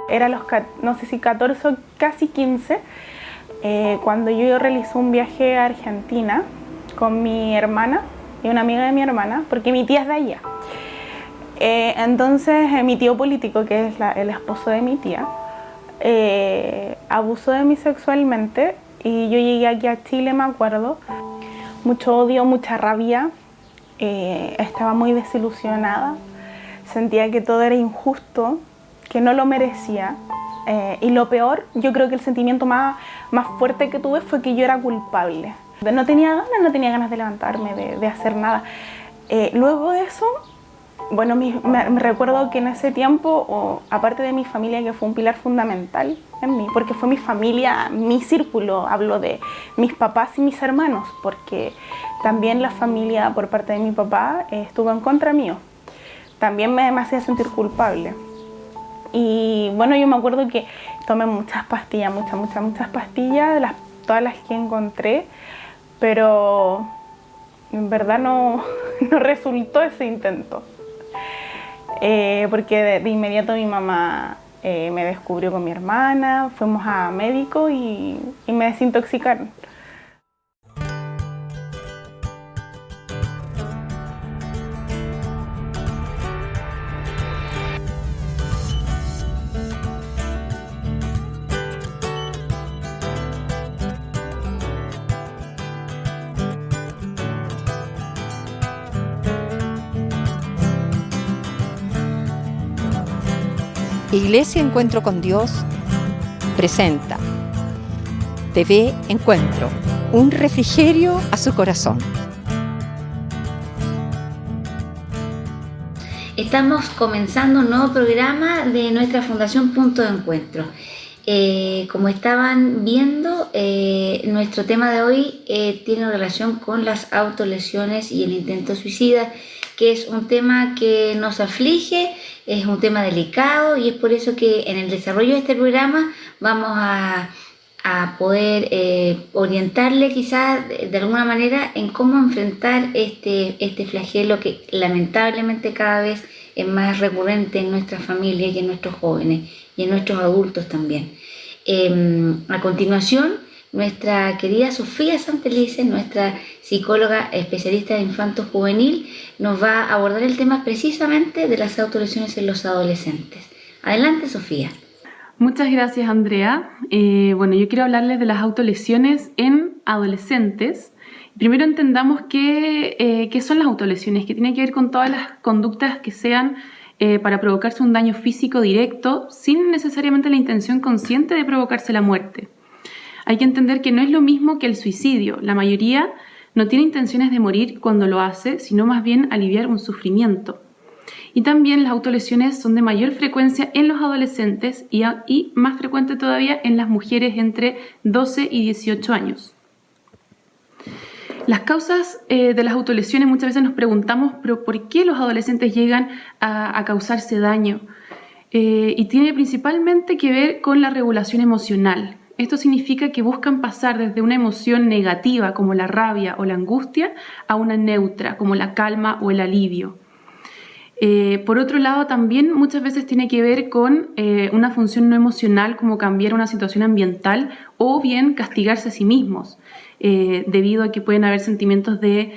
Era no sé si 14 o casi 15, cuando yo realicé un viaje a Argentina con mi hermana y una amiga de mi hermana, porque mi tía es de allá. Entonces mi tío político, que es el esposo de mi tía, abusó de mí sexualmente y yo llegué aquí a Chile, me acuerdo, mucho odio, mucha rabia, estaba muy desilusionada, sentía que todo era injusto, que no lo merecía, y lo peor, yo creo que el sentimiento más fuerte que tuve fue que yo era culpable. No tenía ganas de levantarme, de hacer nada. Luego de eso, bueno, me recuerdo que en ese tiempo, aparte de mi familia, que fue un pilar fundamental en mí, porque fue mi familia, mi círculo, hablo de mis papás y mis hermanos, porque también la familia por parte de mi papá estuvo en contra mío. También me hacía sentir culpable. Y bueno, yo me acuerdo que tomé muchas pastillas, muchas pastillas, todas las que encontré, pero en verdad no resultó ese intento. Porque de inmediato mi mamá me descubrió con mi hermana, fuimos a médico y me desintoxicaron. Iglesia Encuentro con Dios presenta TV Encuentro, un refrigerio a su corazón. Estamos comenzando un nuevo programa de nuestra Fundación Punto de Encuentro. Como estaban viendo, nuestro tema de hoy tiene relación con las autolesiones y el intento suicida, que es un tema que nos aflige, es un tema delicado y es por eso que en el desarrollo de este programa vamos a poder orientarle quizás de alguna manera en cómo enfrentar este flagelo que lamentablemente cada vez es más recurrente en nuestras familias y en nuestros jóvenes y en nuestros adultos también. A continuación, nuestra querida Sofía Santelices, nuestra psicóloga especialista de infanto juvenil, nos va a abordar el tema precisamente de las autolesiones en los adolescentes. Adelante, Sofía. Muchas gracias, Andrea. Bueno, yo quiero hablarles de las autolesiones en adolescentes. Primero entendamos qué son las autolesiones, que tiene que ver con todas las conductas que sean para provocarse un daño físico directo sin necesariamente la intención consciente de provocarse la muerte. Hay que entender que no es lo mismo que el suicidio. La mayoría no tiene intenciones de morir cuando lo hace, sino más bien aliviar un sufrimiento. Y también las autolesiones son de mayor frecuencia en los adolescentes y más frecuente todavía en las mujeres entre 12 y 18 años. Las causas de las autolesiones, muchas veces nos preguntamos, pero ¿por qué los adolescentes llegan a causarse daño? Y tiene principalmente que ver con la regulación emocional. Esto significa que buscan pasar desde una emoción negativa como la rabia o la angustia a una neutra como la calma o el alivio. Por otro lado, también muchas veces tiene que ver con una función no emocional como cambiar una situación ambiental o bien castigarse a sí mismos, debido a que pueden haber sentimientos de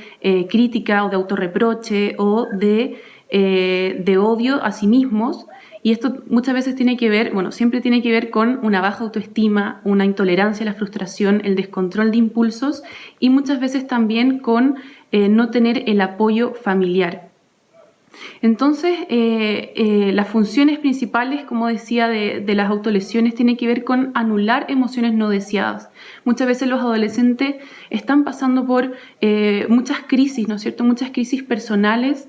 crítica o de autorreproche o de odio a sí mismos. Y esto muchas veces tiene que ver, siempre tiene que ver con una baja autoestima, una intolerancia a la frustración, el descontrol de impulsos y muchas veces también con no tener el apoyo familiar. Entonces, las funciones principales, como decía, de las autolesiones tienen que ver con anular emociones no deseadas. Muchas veces los adolescentes están pasando por muchas crisis, ¿no es cierto? Muchas crisis personales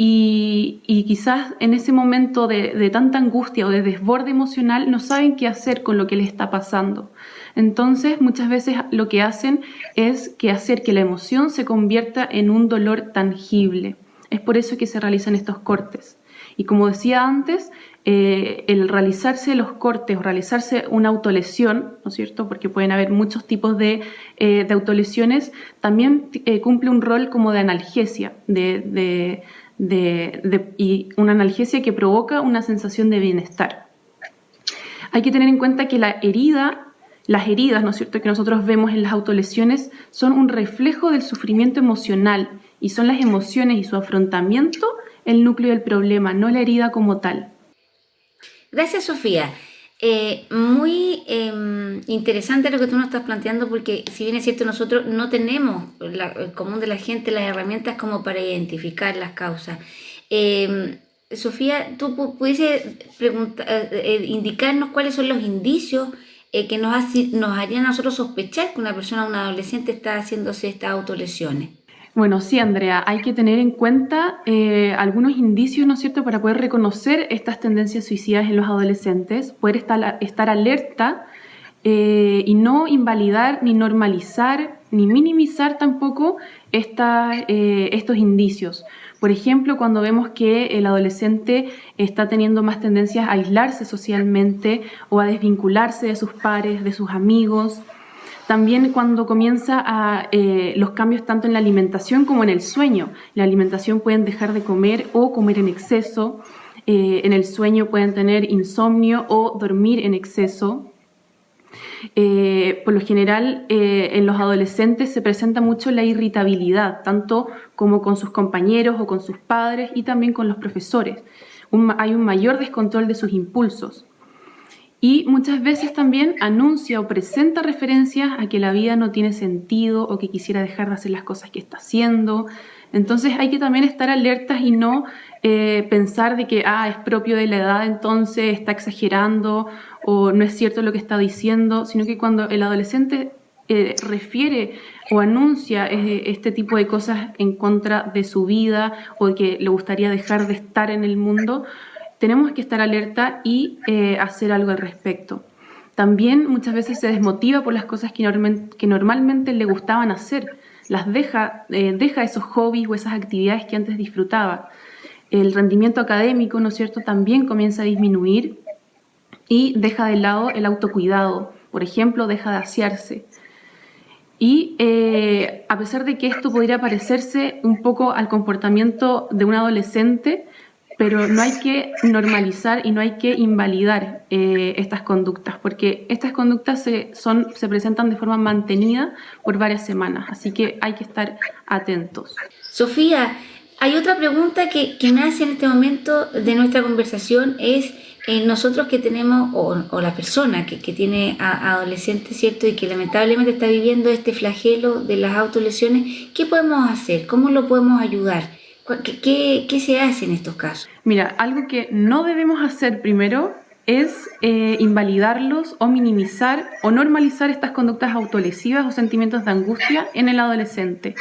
y quizás en ese momento de tanta angustia o de desborde emocional no saben qué hacer con lo que les está pasando. Entonces, muchas veces lo que hacen es hacer que la emoción se convierta en un dolor tangible. Es por eso que se realizan estos cortes. Y como decía antes, el realizarse los cortes o realizarse una autolesión, ¿no es cierto? Porque pueden haber muchos tipos de autolesiones, también cumple un rol como de analgesia, y una analgesia que provoca una sensación de bienestar. Hay que tener en cuenta que las heridas, ¿no es cierto?, que nosotros vemos en las autolesiones son un reflejo del sufrimiento emocional y son las emociones y su afrontamiento el núcleo del problema, no la herida como tal. Gracias, Sofía. Muy interesante lo que tú nos estás planteando, porque si bien es cierto, nosotros no tenemos, el común de la gente, las herramientas como para identificar las causas. Sofía, ¿tú pudieses indicarnos cuáles son los indicios que nos harían a nosotros sospechar que una persona, un adolescente, está haciéndose estas autolesiones? Bueno, sí, Andrea, hay que tener en cuenta algunos indicios, ¿no es cierto?, para poder reconocer estas tendencias suicidas en los adolescentes, poder estar alerta y no invalidar, ni normalizar, ni minimizar tampoco estos indicios. Por ejemplo, cuando vemos que el adolescente está teniendo más tendencias a aislarse socialmente o a desvincularse de sus pares, de sus amigos. También cuando comienza los cambios tanto en la alimentación como en el sueño. La alimentación pueden dejar de comer o comer en exceso. En el sueño pueden tener insomnio o dormir en exceso. Por lo general, en los adolescentes se presenta mucho la irritabilidad, tanto como con sus compañeros o con sus padres y también con los profesores. Hay un mayor descontrol de sus impulsos. Y muchas veces también anuncia o presenta referencias a que la vida no tiene sentido o que quisiera dejar de hacer las cosas que está haciendo. Entonces hay que también estar alertas y no pensar de que es propio de la edad, entonces está exagerando o no es cierto lo que está diciendo, sino que cuando el adolescente refiere o anuncia este tipo de cosas en contra de su vida o de que le gustaría dejar de estar en el mundo, tenemos que estar alerta y hacer algo al respecto. También muchas veces se desmotiva por las cosas que normalmente le gustaban hacer. Deja esos hobbies o esas actividades que antes disfrutaba. El rendimiento académico, ¿no es cierto?, también comienza a disminuir y deja de lado el autocuidado. Por ejemplo, deja de asearse. Y a pesar de que esto podría parecerse un poco al comportamiento de un adolescente, pero no hay que normalizar y no hay que invalidar estas conductas, porque estas conductas se presentan de forma mantenida por varias semanas, así que hay que estar atentos. Sofía, hay otra pregunta que nace en este momento de nuestra conversación, es nosotros que tenemos, o la persona que tiene a adolescentes, ¿cierto?, y que lamentablemente está viviendo este flagelo de las autolesiones, ¿qué podemos hacer? ¿Cómo lo podemos ayudar? ¿Qué se hace en estos casos? Mira, algo que no debemos hacer primero es invalidarlos o minimizar o normalizar estas conductas autolesivas o sentimientos de angustia en el adolescente.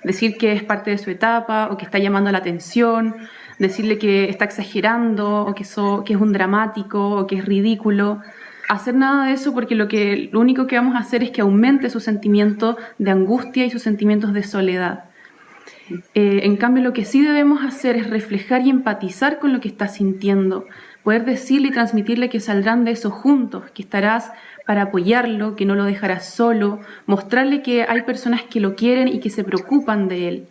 Decir que es parte de su etapa o que está llamando la atención, decirle que está exagerando o que es un dramático o que es ridículo. Hacer nada de eso, porque lo único que vamos a hacer es que aumente su sentimiento de angustia y sus sentimientos de soledad. En cambio, lo que sí debemos hacer es reflejar y empatizar con lo que está sintiendo, poder decirle y transmitirle que saldrán de eso juntos, que estarás para apoyarlo, que no lo dejarás solo, mostrarle que hay personas que lo quieren y que se preocupan de él.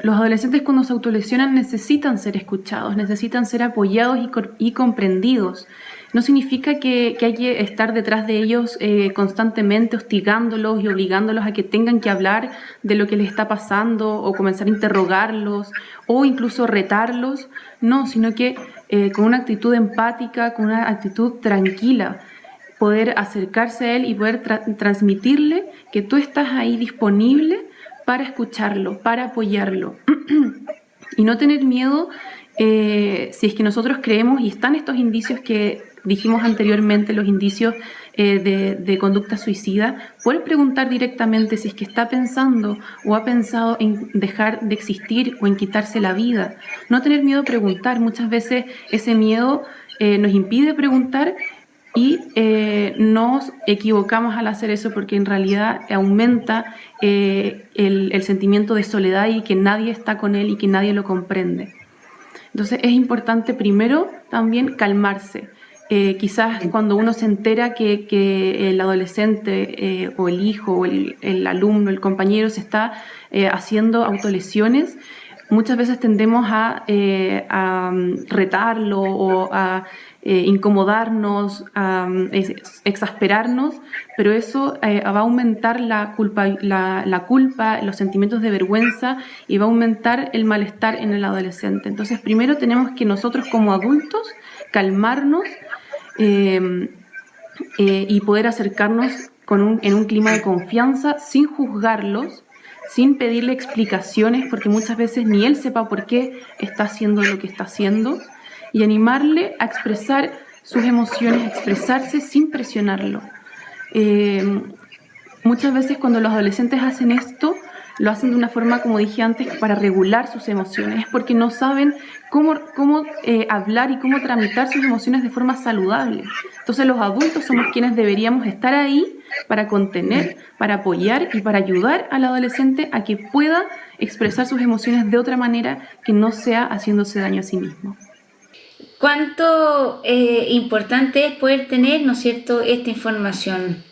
Los adolescentes, cuando se autolesionan, necesitan ser escuchados, necesitan ser apoyados y comprendidos. No significa que hay que estar detrás de ellos constantemente hostigándolos y obligándolos a que tengan que hablar de lo que les está pasando o comenzar a interrogarlos o incluso retarlos. No, sino que con una actitud empática, con una actitud tranquila, poder acercarse a él y poder transmitirle que tú estás ahí disponible para escucharlo, para apoyarlo. Y no tener miedo si es que nosotros creemos y están estos indicios que dijimos anteriormente, los indicios de conducta suicida, poder preguntar directamente si es que está pensando o ha pensado en dejar de existir o en quitarse la vida. No tener miedo a preguntar. Muchas veces ese miedo nos impide preguntar y nos equivocamos al hacer eso, porque en realidad aumenta el sentimiento de soledad y que nadie está con él y que nadie lo comprende. Entonces es importante primero también calmarse. Quizás cuando uno se entera que el adolescente o el hijo o el alumno, el compañero se está haciendo autolesiones, muchas veces tendemos a retarlo o a incomodarnos, a exasperarnos, pero eso va a aumentar la culpa, los sentimientos de vergüenza, y va a aumentar el malestar en el adolescente. Entonces, primero tenemos que nosotros como adultos calmarnos y poder acercarnos en un clima de confianza, sin juzgarlos, sin pedirle explicaciones, porque muchas veces ni él sepa por qué está haciendo lo que está haciendo, y animarle a expresar sus emociones, a expresarse sin presionarlo. Muchas veces cuando los adolescentes hacen esto, lo hacen de una forma, como dije antes, para regular sus emociones, porque no saben cómo hablar y cómo tramitar sus emociones de forma saludable. Entonces los adultos somos quienes deberíamos estar ahí para contener, para apoyar y para ayudar al adolescente a que pueda expresar sus emociones de otra manera que no sea haciéndose daño a sí mismo. Cuánto importante es poder tener, ¿no es cierto?, esta información.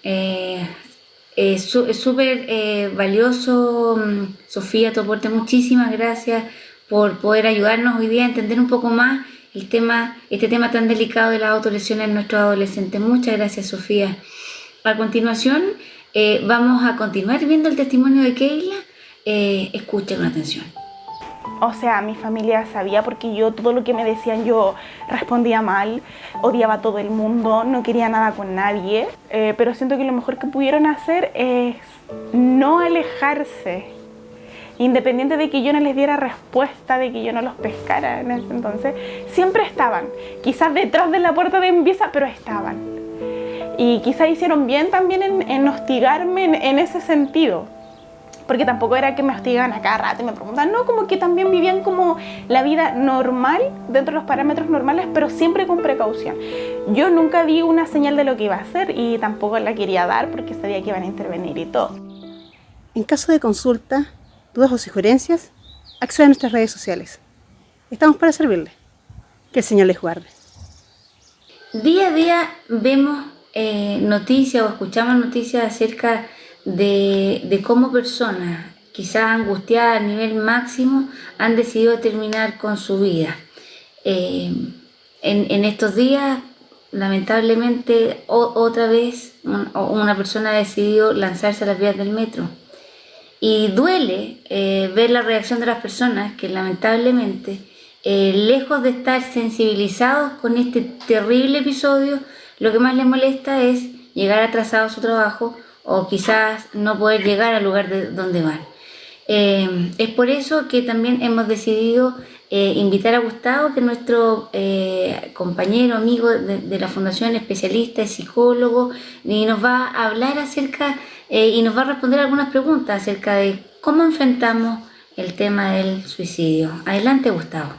Es súper valioso, Sofía, tu aporte. Muchísimas gracias por poder ayudarnos hoy día a entender un poco más este tema tan delicado de las autolesiones en nuestros adolescentes. Muchas gracias, Sofía. A continuación, vamos a continuar viendo el testimonio de Keila. Escuchen con atención. O sea, mi familia sabía, porque yo todo lo que me decían yo respondía mal, odiaba a todo el mundo, no quería nada con nadie, pero siento que lo mejor que pudieron hacer es no alejarse, independiente de que yo no les diera respuesta, de que yo no los pescara en ese entonces, siempre estaban, quizás detrás de la puerta de mi pieza, pero estaban. Y quizás hicieron bien también en hostigarme en ese sentido. Porque tampoco era que me hostigaban a cada rato y me preguntaban, no, como que también vivían como la vida normal, dentro de los parámetros normales, pero siempre con precaución. Yo nunca di una señal de lo que iba a hacer y tampoco la quería dar porque sabía que iban a intervenir y todo. En caso de consulta, dudas o sugerencias, acceda a nuestras redes sociales. Estamos para servirle. Que el Señor les guarde. Día a día vemos noticias o escuchamos noticias acerca de cómo personas, quizás angustiadas a nivel máximo, han decidido terminar con su vida. En estos días, lamentablemente, otra vez una persona ha decidido lanzarse a las vías del metro. Y duele ver la reacción de las personas que lamentablemente, lejos de estar sensibilizados con este terrible episodio, lo que más les molesta es llegar atrasado a su trabajo, o quizás no poder llegar al lugar donde van. Es por eso que también hemos decidido invitar a Gustavo, que es nuestro compañero, amigo de la Fundación, especialista, es psicólogo, y nos va a hablar acerca y nos va a responder algunas preguntas acerca de cómo enfrentamos el tema del suicidio. Adelante, Gustavo.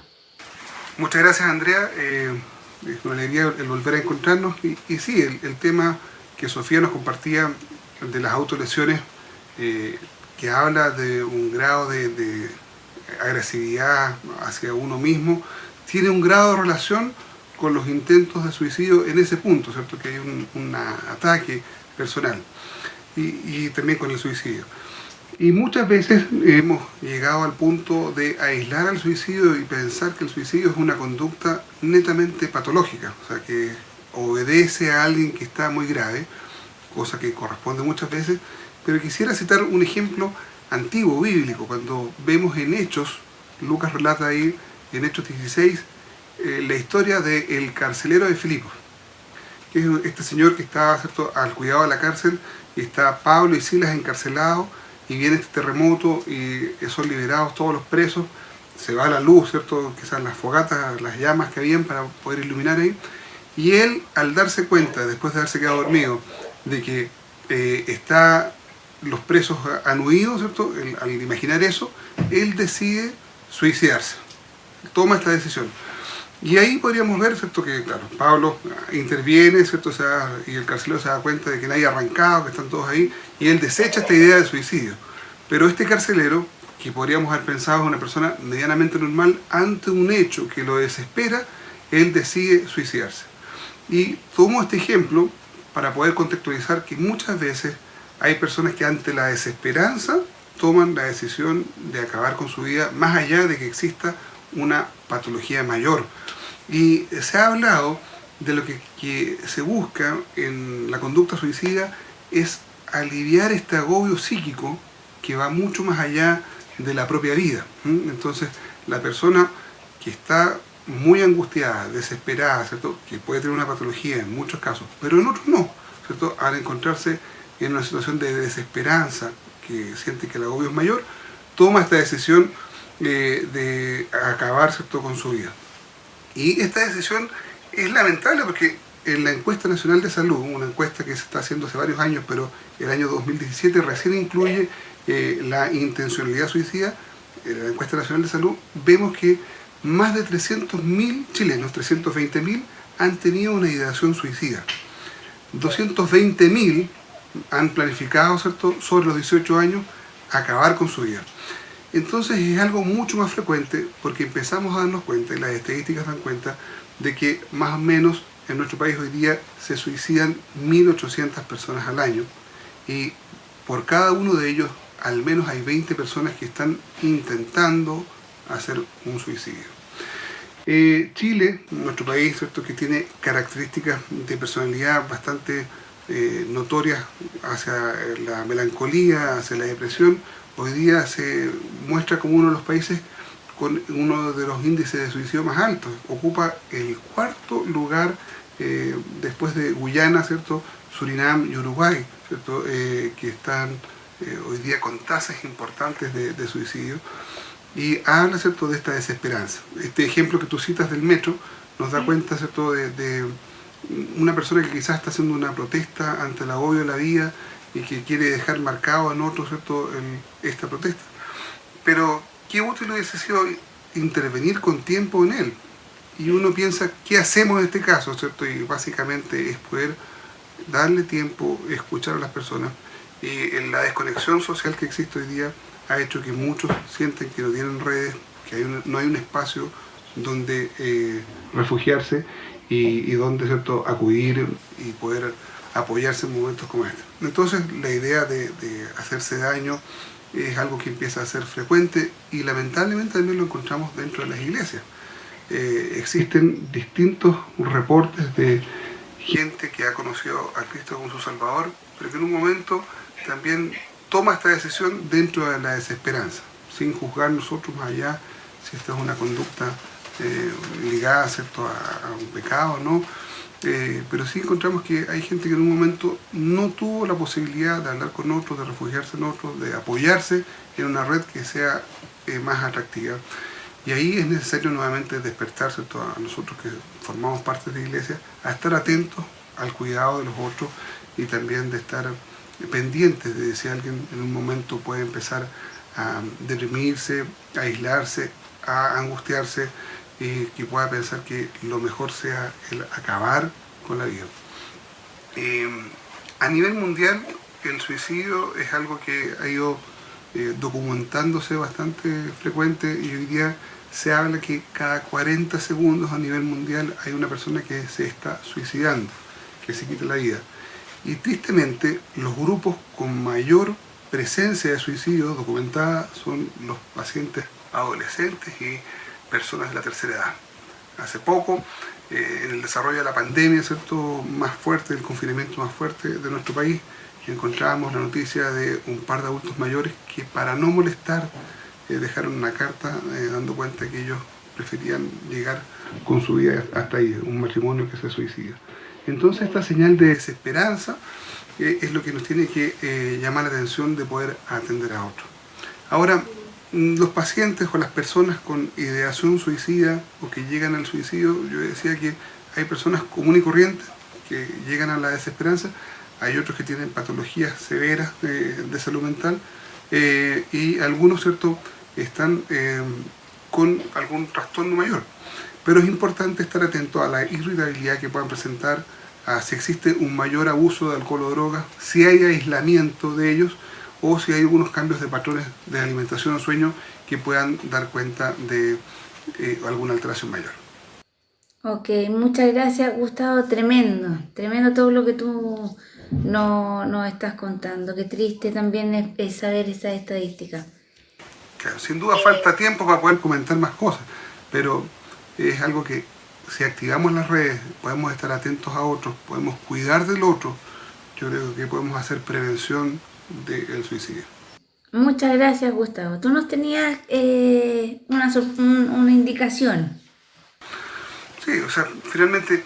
Muchas gracias, Andrea. Es una alegría el volver a encontrarnos. Y sí, el tema que Sofía nos compartía de las autolesiones, que habla de un grado de agresividad hacia uno mismo, tiene un grado de relación con los intentos de suicidio en ese punto, ¿cierto? Que hay un ataque personal y también con el suicidio. Y muchas veces hemos llegado al punto de aislar al suicidio y pensar que el suicidio es una conducta netamente patológica, o sea, que obedece a alguien que está muy grave, cosa que corresponde muchas veces, pero quisiera citar un ejemplo antiguo, bíblico, cuando vemos en Hechos, Lucas relata ahí en Hechos 16, la historia del carcelero de Filipos, que es este señor que estaba, ¿cierto?, al cuidado de la cárcel, y está Pablo y Silas encarcelados, y viene este terremoto y son liberados todos los presos, se va la luz, ¿cierto?, quizás las fogatas, las llamas que habían para poder iluminar ahí, y él, al darse cuenta, después de haberse quedado dormido, de que los presos han huido, ¿cierto? Al imaginar eso, él decide suicidarse, toma esta decisión. Y ahí podríamos ver, ¿cierto?, que claro, Pablo interviene, ¿cierto?, y el carcelero se da cuenta de que nadie ha arrancado, que están todos ahí, y él desecha esta idea de suicidio. Pero este carcelero, que podríamos haber pensado es una persona medianamente normal, ante un hecho que lo desespera, él decide suicidarse. Y tomo este ejemplo para poder contextualizar que muchas veces hay personas que ante la desesperanza toman la decisión de acabar con su vida más allá de que exista una patología mayor. Y se ha hablado de lo que se busca en la conducta suicida es aliviar este agobio psíquico que va mucho más allá de la propia vida. Entonces, la persona que está muy angustiada, desesperada, ¿cierto?, que puede tener una patología en muchos casos, pero en otros no, ¿cierto?, al encontrarse en una situación de desesperanza, que siente que el agobio es mayor, toma esta decisión de acabar, ¿cierto?, con su vida. Y esta decisión es lamentable porque en la encuesta nacional de salud, una encuesta que se está haciendo hace varios años, pero el año 2017 recién incluye la intencionalidad suicida, en la encuesta nacional de salud, vemos que más de 300.000 chilenos, 320.000, han tenido una ideación suicida. 220.000 han planificado, ¿cierto?, sobre los 18 años, acabar con su vida. Entonces es algo mucho más frecuente porque empezamos a darnos cuenta, y las estadísticas dan cuenta, de que más o menos en nuestro país hoy día se suicidan 1.800 personas al año y por cada uno de ellos al menos hay 20 personas que están intentando hacer un suicidio. Chile, nuestro país, ¿cierto?, que tiene características de personalidad bastante notorias hacia la melancolía, hacia la depresión, hoy día se muestra como uno de los países con uno de los índices de suicidio más altos. Ocupa el 4º lugar después de Guyana, ¿cierto?, Surinam y Uruguay, ¿cierto?, que están hoy día con tasas importantes de suicidio. Y habla, ¿cierto?, de esta desesperanza. Este ejemplo que tú citas del metro nos da cuenta, ¿cierto?, de una persona que quizás está haciendo una protesta ante el agobio de la vida y que quiere dejar marcado en otro, ¿cierto?, esta protesta. Pero qué útil hubiese sido intervenir con tiempo en él. Y uno piensa, ¿qué hacemos en este caso?, ¿cierto? Y básicamente es poder darle tiempo, escuchar a las personas. Y en la desconexión social que existe hoy día ha hecho que muchos sienten que no tienen redes, que no hay un espacio donde refugiarse y donde, ¿cierto?, acudir y poder apoyarse en momentos como este. Entonces la idea de hacerse daño es algo que empieza a ser frecuente y lamentablemente también lo encontramos dentro de las iglesias. Existen distintos reportes de gente que ha conocido a Cristo como su Salvador, pero que en un momento también toma esta decisión dentro de la desesperanza, sin juzgar nosotros más allá si esta es una conducta ligada, ¿cierto?, a un pecado o no. Pero sí encontramos que hay gente que en un momento no tuvo la posibilidad de hablar con otros, de refugiarse en otros, de apoyarse en una red que sea más atractiva. Y ahí es necesario nuevamente despertar, ¿cierto?, a nosotros que formamos parte de la iglesia, a estar atentos al cuidado de los otros y también de estar pendientes de si alguien en un momento puede empezar a deprimirse, a aislarse, a angustiarse, y que pueda pensar que lo mejor sea el acabar con la vida. A nivel mundial, el suicidio es algo que ha ido documentándose bastante frecuente y hoy día se habla que cada 40 segundos a nivel mundial hay una persona que se está suicidando, que se quita la vida. Y tristemente, los grupos con mayor presencia de suicidio documentada son los pacientes adolescentes y personas de la tercera edad. Hace poco, en el desarrollo de la pandemia, ¿cierto?, más fuerte, el confinamiento más fuerte de nuestro país, encontrábamos la noticia de un par de adultos mayores que para no molestar dejaron una carta dando cuenta que ellos preferían llegar con su vida hasta ahí, un matrimonio que se suicida. Entonces esta señal de desesperanza es lo que nos tiene que llamar la atención de poder atender a otros. Ahora, los pacientes o las personas con ideación suicida o que llegan al suicidio, yo decía que hay personas comunes y corrientes que llegan a la desesperanza, hay otros que tienen patologías severas de salud mental y algunos, ¿cierto?, están con algún trastorno mayor. Pero es importante estar atento a la irritabilidad que puedan presentar, a si existe un mayor abuso de alcohol o drogas, si hay aislamiento de ellos o si hay algunos cambios de patrones de alimentación o sueño que puedan dar cuenta de alguna alteración mayor. Ok, muchas gracias, Gustavo. Tremendo todo lo que tú nos estás contando. Qué triste también es saber esas estadísticas. Claro, sin duda falta tiempo para poder comentar más cosas, pero es algo que si activamos las redes, podemos estar atentos a otros, podemos cuidar del otro, yo creo que podemos hacer prevención del suicidio. Muchas gracias, Gustavo. Tú nos tenías una indicación. Sí, o sea, finalmente,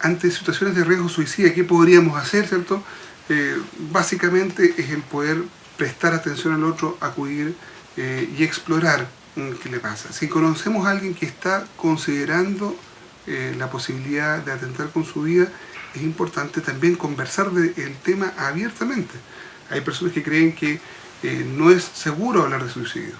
ante situaciones de riesgo suicida, ¿qué podríamos hacer, cierto? Básicamente es el poder prestar atención al otro, acudir y explorar qué le pasa. Si conocemos a alguien que está considerando la posibilidad de atentar con su vida, es importante también conversar del tema abiertamente. Hay personas que creen que no es seguro hablar de suicidio,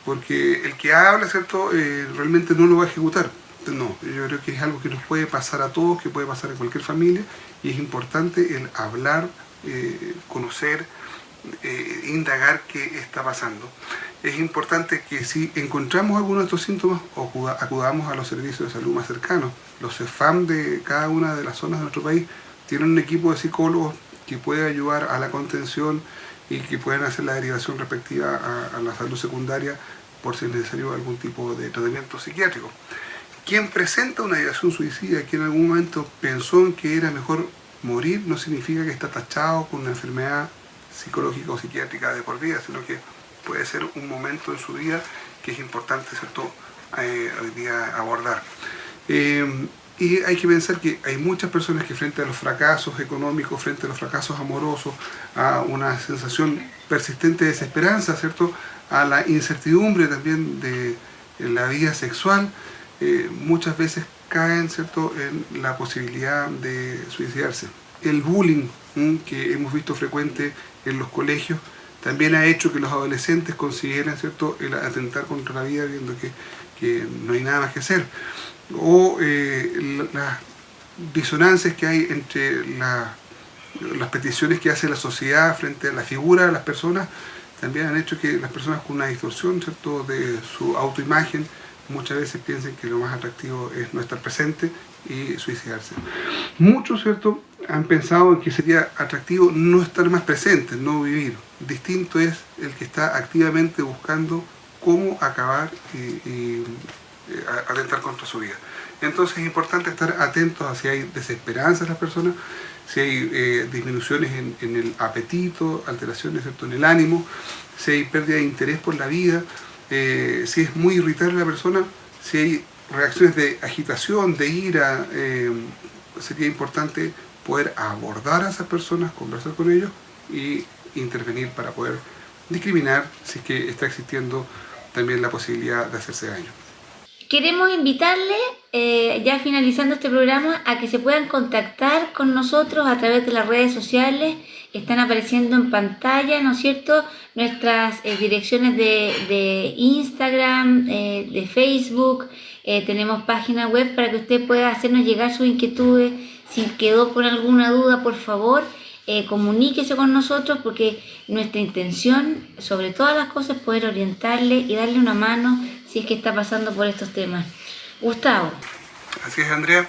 porque el que habla, ¿cierto?, realmente no lo va a ejecutar. No, yo creo que es algo que nos puede pasar a todos, que puede pasar en cualquier familia, y es importante el hablar, conocer, indagar qué está pasando. Es importante que si encontramos alguno de estos síntomas, acudamos a los servicios de salud más cercanos. Los CEFAM de cada una de las zonas de nuestro país tienen un equipo de psicólogos que puede ayudar a la contención y que pueden hacer la derivación respectiva a la salud secundaria por si es necesario algún tipo de tratamiento psiquiátrico. Quien presenta una ideación suicida, que en algún momento pensó en que era mejor morir, no significa que está tachado con una enfermedad psicológica o psiquiátrica de por vida, sino que puede ser un momento en su vida que es importante, ¿cierto?, hoy día abordar. Y hay que pensar que hay muchas personas que frente a los fracasos económicos, frente a los fracasos amorosos, a una sensación persistente de desesperanza, ¿cierto?, a la incertidumbre también de la vida sexual, muchas veces caen, ¿cierto?, en la posibilidad de suicidarse. El bullying que hemos visto frecuente en los colegios también ha hecho que los adolescentes consideren, ¿cierto?, el atentar contra la vida viendo que no hay nada más que hacer. O las disonancias que hay entre las peticiones que hace la sociedad frente a la figura de las personas también han hecho que las personas con una distorsión, ¿cierto?, de su autoimagen muchas veces piensen que lo más atractivo es no estar presente y suicidarse. Muchos, ¿cierto?, han pensado en que sería atractivo no estar más presente, no vivir. Distinto es el que está activamente buscando cómo acabar y atentar contra su vida. Entonces es importante estar atentos a si hay desesperanza en las personas, si hay disminuciones en el apetito, alteraciones, ¿cierto?, en el ánimo, si hay pérdida de interés por la vida, si es muy irritable la persona, si hay reacciones de agitación, de ira, sería importante poder abordar a esas personas, conversar con ellos y intervenir para poder discriminar si es que está existiendo también la posibilidad de hacerse daño. Queremos invitarle, ya finalizando este programa, a que se puedan contactar con nosotros a través de las redes sociales. Están apareciendo en pantalla, ¿no es cierto?, nuestras direcciones de Instagram, de Facebook. Tenemos página web para que usted pueda hacernos llegar sus inquietudes. Si quedó con alguna duda, por favor, comuníquese con nosotros, porque nuestra intención, sobre todas las cosas, es poder orientarle y darle una mano si es que está pasando por estos temas. Gustavo. Así es, Andrea.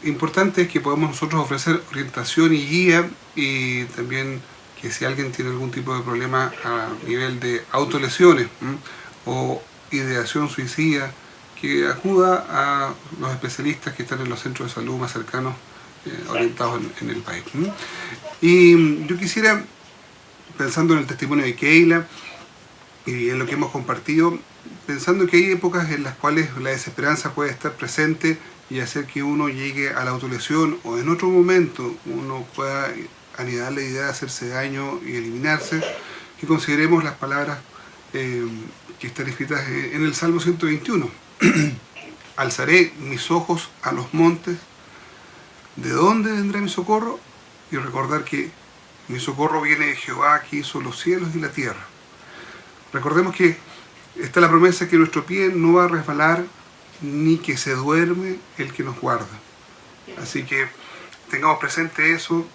Importante es que podamos nosotros ofrecer orientación y guía, y también que si alguien tiene algún tipo de problema a nivel de autolesiones o ideación suicida, que acuda a los especialistas que están en los centros de salud más cercanos, orientados en el país. Y yo quisiera, pensando en el testimonio de Keila y en lo que hemos compartido, pensando que hay épocas en las cuales la desesperanza puede estar presente y hacer que uno llegue a la autolesión, o en otro momento uno pueda anidar la idea de hacerse daño y eliminarse, que consideremos las palabras que están escritas en el Salmo 121. Alzaré mis ojos a los montes, ¿de dónde vendrá mi socorro? Y recordar que mi socorro viene de Jehová, que hizo los cielos y la tierra. Recordemos que está la promesa que nuestro pie no va a resbalar, ni que se duerme el que nos guarda. Así que tengamos presente eso.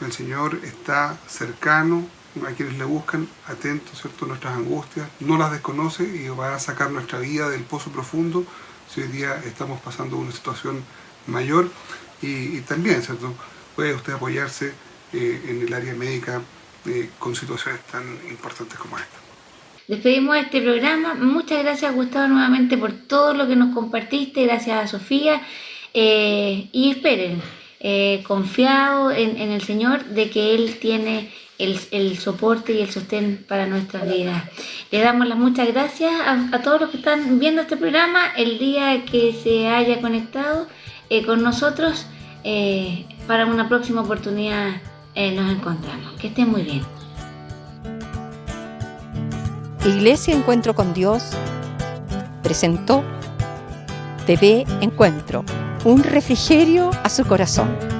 El Señor está cercano a quienes le buscan, atentos, ¿cierto?, a nuestras angustias, no las desconoce y va a sacar nuestra vida del pozo profundo si hoy día estamos pasando una situación mayor. Y también, ¿cierto?, puede usted apoyarse en el área médica con situaciones tan importantes como esta. Despedimos este programa. Muchas gracias, Gustavo, nuevamente por todo lo que nos compartiste. Gracias a Sofía. Y esperen, confiado en el Señor, de que Él tiene el soporte y el sostén para nuestras vidas. Le damos las muchas gracias a todos los que están viendo este programa. El día que se haya conectado con nosotros, para una próxima oportunidad nos encontramos. Que estén muy bien. Iglesia Encuentro con Dios presentó TV Encuentro, un refrigerio a su corazón.